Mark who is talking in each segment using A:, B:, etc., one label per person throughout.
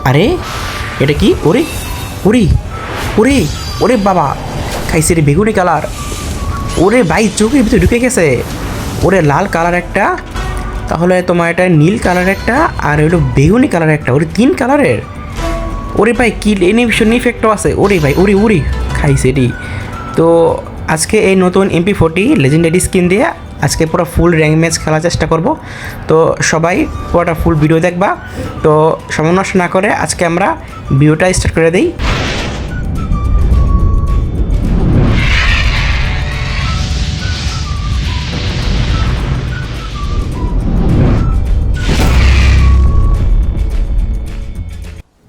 A: আরে এটা কি? ওরে ওরে ওরে ওরে বাবা, খাইছে রে বেগুনি কালার। ওরে ভাই চোখের ভিতরে ঢুকে গেছে। ওরে লাল কালার একটা, তাহলে তোমার এটা নীল কালার একটা, আর হলো বেগুনি কালার একটা। ওরে 3 কালারের। ওরে ভাই কি অ্যানিমেশন ইফেক্টও আছে। ওরে ভাই ওরে ওরে খাইছে রে। তো আজকে এই নতুন MP40 লেজেন্ডারি স্কিন দিয়ে আজকে পুরো ফুল র্যাঙ্ক ম্যাচ খেলার চেষ্টা করব। তো সবাই পুরোটা ফুল ভিডিও দেখবা। তো সময় নষ্ট না করে আজকে আমরা ভিডিওটা স্টার্ট করে দিই।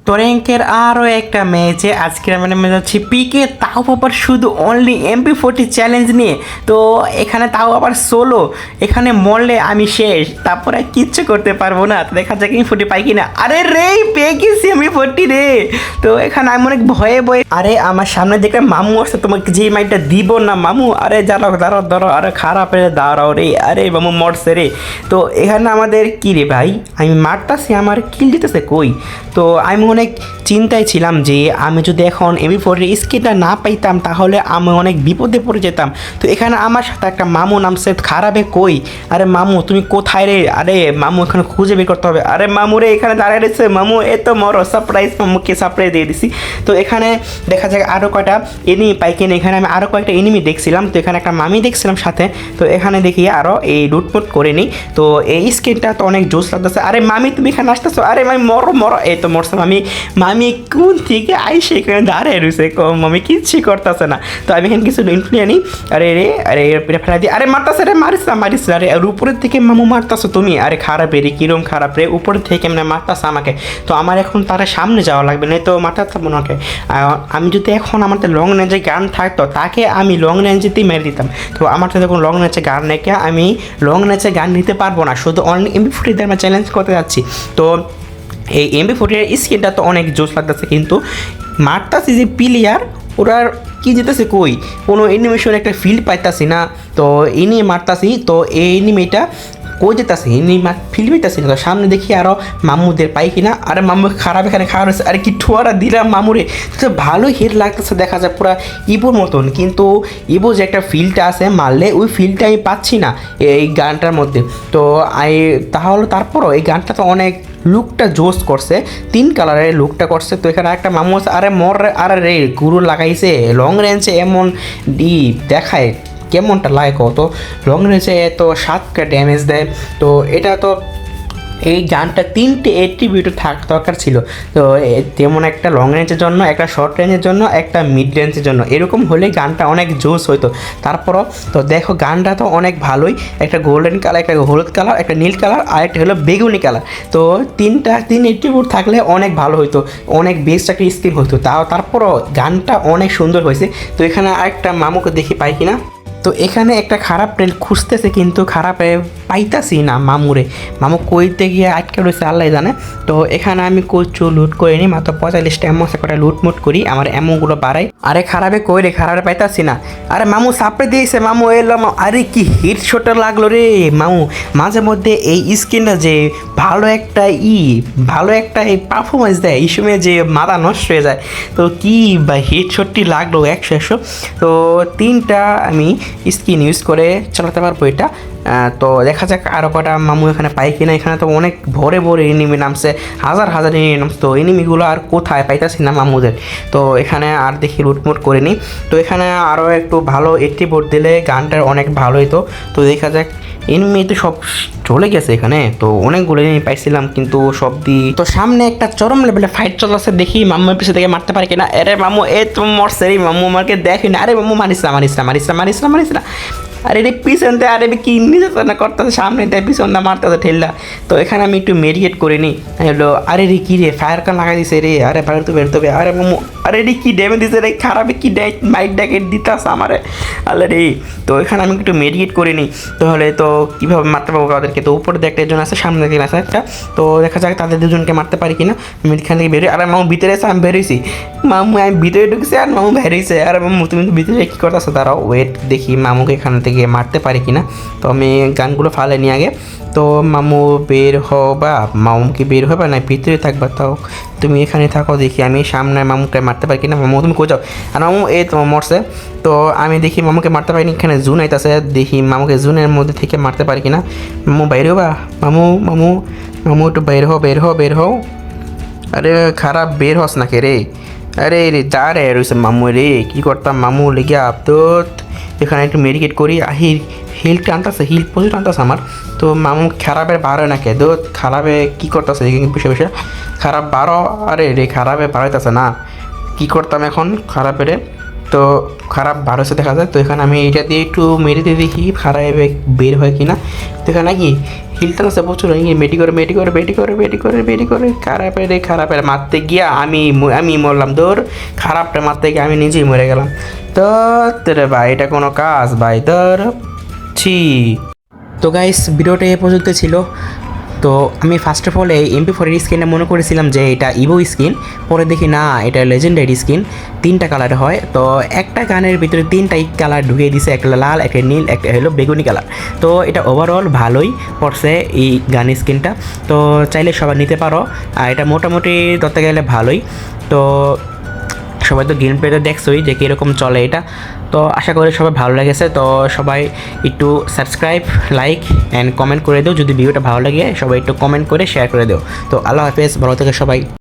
A: তো র্যাঙ্কের আরও একটা ম্যাচে আজকে আমরা ম্যাচ হচ্ছে পিকে, তাও আবার শুধু অনলি MP40 চ্যালেঞ্জ নিয়ে। তো এখানে তাও আবার সোলো, এখানে মরলে আমি শেষ, তারপরে কিচ্ছু করতে পারবো না। তো দেখা যাক MP40 পাই কিনা। আরে রে পেয়ে গেছি MP40 রে। তো এখানে আমি অনেক ভয়ে ভয়ে, আরে আমার সামনে দেখে মামু আসছে, তোমাকে যে মাইটটা দিব না মামু। আরে দাঁড়াও দাঁড়াও দাঁড়াও, আরে খারাপ রে দাঁড়াও রে। আরে মামু মরছে রে। তো এখানে আমাদের কি রে ভাই, আমি মারতাছি, আমার কিল দিতেছে কই। তো আমি অনেক চিন্তায় ছিলাম যে আমি যদি এখন MP40 স্কিনটা না পাইতাম তাহলে আমি অনেক বিপদে পড়ে যেতাম। তো এখানে আমার সাথে একটা মামু নামছে খারাপে কই। আরে মামু তুমি কোথায় রে? আরে মামু এখানে খুঁজে বের করতে হবে। আরে মামু রে এখানে দাঁড়িয়ে রয়েছে মামু, এ তো মরো সারপ্রাইজ, মামুকে সারপ্রাইজ দিয়ে দিছি। তো এখানে দেখা যায় আরও কয়টা এনিমি পাই কিনা। এখানে আমি আরও কয়েকটা এনিমি দেখছিলাম। তো এখানে একটা মামি দেখছিলাম সাথে। তো এখানে দেখি আরও এই লুটপুট করে নিই। তো এই স্কিনটা তো অনেক জোস লাগতেছে। আরে মামি তুমি এখানে আসতেছো? আরে মামি মরো মরো। এই তো মরছে মামি। মামি কোন থেকে আইসে এখানে দাঁড়িয়ে রয়েছে, মামি কিচ্ছু করতেছে না। তো আমি এখানে কিছু ইনফ্লুয়ে নিই। আরে রে আরে ফেলা দিই। আরে মারতাছে রে, মারিস না মারিস না। আরে আর উপরের থেকে মামু মারতাছো তুমি? আরে খারাপ রে, কিরম খারাপ রে, উপরের থেকে মানে মারতাছে আমাকে। তো আমার এখন তারা সামনে যাওয়া লাগবে, না তো মারতে ওনাকে। আমি যদি এখন আমাদের লং রেঞ্জে গান থাকতো তাকে আমি লং রেঞ্জেতেই মেরে দিতাম। তো আমার তো দেখুন লং রেঞ্জে গান রেখে আমি লং রেঞ্জে গান নিতে পারবো না, শুধু অনলি MP40 দিয়ে আমরা চ্যালেঞ্জ করতে যাচ্ছি। তো এই MP40 এর স্কিনটা তো অনেক জোশ লাগতেছে, কিন্তু মারতাছি যে প্লেয়ার ওরার কি যেতেছে কই, কোনো অ্যানিমেশন একটা ফিল পাইতাছি না। তো এই নিয়ে মারতাছি, তো এই এনিমিটা কই যেতেছে এমনি ফিল পাইতাছি না। তো সামনে দেখি আরও মামুদের পাই কিনা। আরে মামু খারাপ এখানে খাওয়া রয়েছে। আরে কি ঠোয়ারা দিলাম মামুরে। তো ভালোই হিট লাগতেছে, দেখা যায় পুরো ইবোর মতন, কিন্তু ইবো যে একটা ফিলটা আছে মারলে ওই ফিলটা আমি পাচ্ছি না এই গানটার মধ্যে। তো তাহলে তারপরও এই গানটা তো অনেক লুকটা জোস করছে, 3 কালারের লুকটা করছে। তো এখানে একটা মামু আছে। আরে মর আরে রে গুরু লাগাইছে লং রেঞ্জে এমন দেখায়, কেমনটা লাগে কত লং রেঞ্জে এত 7টা ড্যামেজ দেয়। তো এটা তো এই গানটা 3টে অ্যাট্রিবিউট দরকার ছিল। তো তেমন একটা লং রেঞ্জের জন্য, একটা শর্ট রেঞ্জের জন্য, একটা মিড রেঞ্জের জন্য, এরকম হলে গানটা অনেক জোস হইতো। তারপরও তো দেখো গানটা তো অনেক ভালোই, একটা গোল্ডেন কালার, একটা হলুদ কালার, একটা নীল কালার, আর একটা হলো বেগুনি কালার। তো 3 অ্যাট্রিবিউট থাকলে অনেক ভালো হইতো, অনেক বেস্ট একটা স্কিন হইতো। তারপরও গানটা অনেক সুন্দর হয়েছে। তো এখানে আরেকটা মামুকে দেখি পাই কিনা। তো এখানে একটা খারাপ রেল খুঁজতেছে, কিন্তু খারাপ পাইতাছি না মামুরে। মামু কইতে গিয়ে আটকে রয়েছে আল্লাহ জানে। তো এখানে আমি কচু লুট করে নিই, মাত্র 45টা এমন কটা লুটমুট করি, আমার এমনগুলো বাড়াই। আরে খারাপে কই রে, খারাপে পাইতাছি না। আরে মামু সাপড়ে দিয়েছে, মামু এলাম। আরে কি হিট শটটা লাগলো রে মামু। মাঝে মধ্যে এই স্কিনটা যে ভালো একটা ভালো একটা পারফরমেন্স দেয়, এই সময় যে মাথা নষ্ট হয়ে যায়। তো কি বা হিট শটটি লাগলো 100। তো 3টা আমি স্কিন ইউজ করে চালাতে পারবো এটা। তো দেখা যাক আরও কটা মামু এখানে পাই কিনা। এখানে তো অনেক ভরে ভরে এনিমি নামছে, হাজার হাজার এনিমি নামছে। তো এনিমিগুলো আর কোথায় পাইতাছি না মামুদের। তো এখানে আর দেখি লুটমুট করে নিই। তো এখানে আরও একটু ভালো অ্যাট্রিবিউট দিলে গানটার অনেক ভালো হতো। তো দেখা যাক এনিমি তো সব চলে গেছে এখানে। তো অনেকগুলো এনিমি পাইছিলাম, কিন্তু সব তো সামনে একটা চরম লেভেলে ফাইট চলছে, দেখি মামুর পিছনে থেকে মারতে পারে কিনা। আরে মামু এ তো মরছে রে, মামু আমাকে দেখি না। আরে মামু মারিস না মারিস না মারিস না মারিস না মারিস না। আরে রে পিছন দিয়ে, আরে কি নিজে না করতেছে, সামনে দেয় পিছন না মারতেছে ঠেললা। তো এখানে আমি একটু মেডিকেট করে নিই। হলো আরে রে কী রে ফায়ার কান লাগাই দিছে রে। আরে বেরোতে হবে। আরে মামু আরে রে কী ড্যামেজ দিছে রে, খারাপে কি মাইক ড্যাকেট দিতেছে আমারে আল্লাহ রে। তো এখানে আমি একটু মেডিকেট করে নিই। তাহলে তো কীভাবে মারতে পারবো তাদেরকে। তো উপরে দিয়ে একটা জন আছে, সামনে থেকে আছে একটা। তো দেখা যাক তাদের দুজনকে মারতে পারি কিনা। আমি এখান থেকে বেরোই। আরে মামু ভিতরে এসে আমি বেরোইছি। মামু আমি ভিতরে ঢুকছি আর মামু বেরোইছে। আরে মামু তুমি তো ভিতরে কী করতেছো? তারাও ওয়েট দেখি মামুকে এখান থেকে গিয়ে মারতে পারি কিনা। তো আমি গানগুলো ফালে নিয়ে আগে। তো মামু বের হও বা মামু কি বের হবে না ভিতরে থাকবা, তাও তুমি এখানে থাকো, দেখি আমি সামনে মামুকে মারতে পারি কিনা। মামু তুমি কই যাও? আর মামু এই তোমার মরছে। তো আমি দেখি মামুকে মারতে পারিনি, এখানে জুন আইতাছে, দেখি মামুকে জুনের মধ্যে থেকে মারতে পারি কিনা। মামু বাইরে হবা, মামু মামু মামু একটু বের হও বের হও বের হও। আরে খারাপ বের হস নাকি রে? আরে রে যা রে রয়েছে মামু রে, কী করতাম মামু লেগে আপ তো এখানে একটু মেডিকেট করি। হিল টানতেছে, হিল প্রচুর টানতেছে আমার। তো মামু খারাপের বারো নাকি তো খারাপে কী করতেছে বসে বসে খারাপ বারো। আরে রে খারাপে বাড়াইতেছে না, কী করতাম এখন খারাপের? তো খারাপ বারোশো দেখা যায়। তো এখানে আমি এটা দিয়ে একটু মেরে দিয়ে দেখি খারাপে বের হয় কিনা। তো এখানে কি হিলটা আছে প্রচুর, মেডি করে মেডি করে বেটি করে বেটি করে বেটি করে খারাপের মারতে গিয়া আমি মরলাম। তোর খারাপটা মারতে গিয়ে আমি নিজেই মরে গেলাম। তো তোরে ভাই এটা কোনো কাজ ভাই তোর ছি। তো গাইস ভিডিওটা এ পর্যন্ত ছিল। তো আমি ফার্স্ট অফ অল এই MP4 স্কিনটা মনে করেছিলাম যে এটা ইভো স্কিন, পরে দেখি না এটা লেজেন্ডারি স্কিন। 3টা কালার হয়, তো একটা গানের ভিতরে 3টাই কালার ঢুকিয়ে দিছে, একটা লাল একটা নীল একটা হলো বেগুনি কালার। তো এটা ওভারঅল ভালোই পড়ছে এই গান স্কিনটা, তো চাইলে সবাই নিতে পারো। আর এটা মোটামুটি ধরতে গেলে ভালোই। তো সবাই তো গেম প্লেতে দেখছোই যে কীরকম চলে এটা। তো আশা করি সবাই ভালো লেগেছে। তো সবাই একটু সাবস্ক্রাইব লাইক অ্যান্ড কমেন্ট করে দিও যদি ভিডিওটা ভালো লাগে। সবাই একটু কমেন্ট করে শেয়ার করে দিও। তো আল্লাহ হাফেজ, ভালো থেকে সবাই।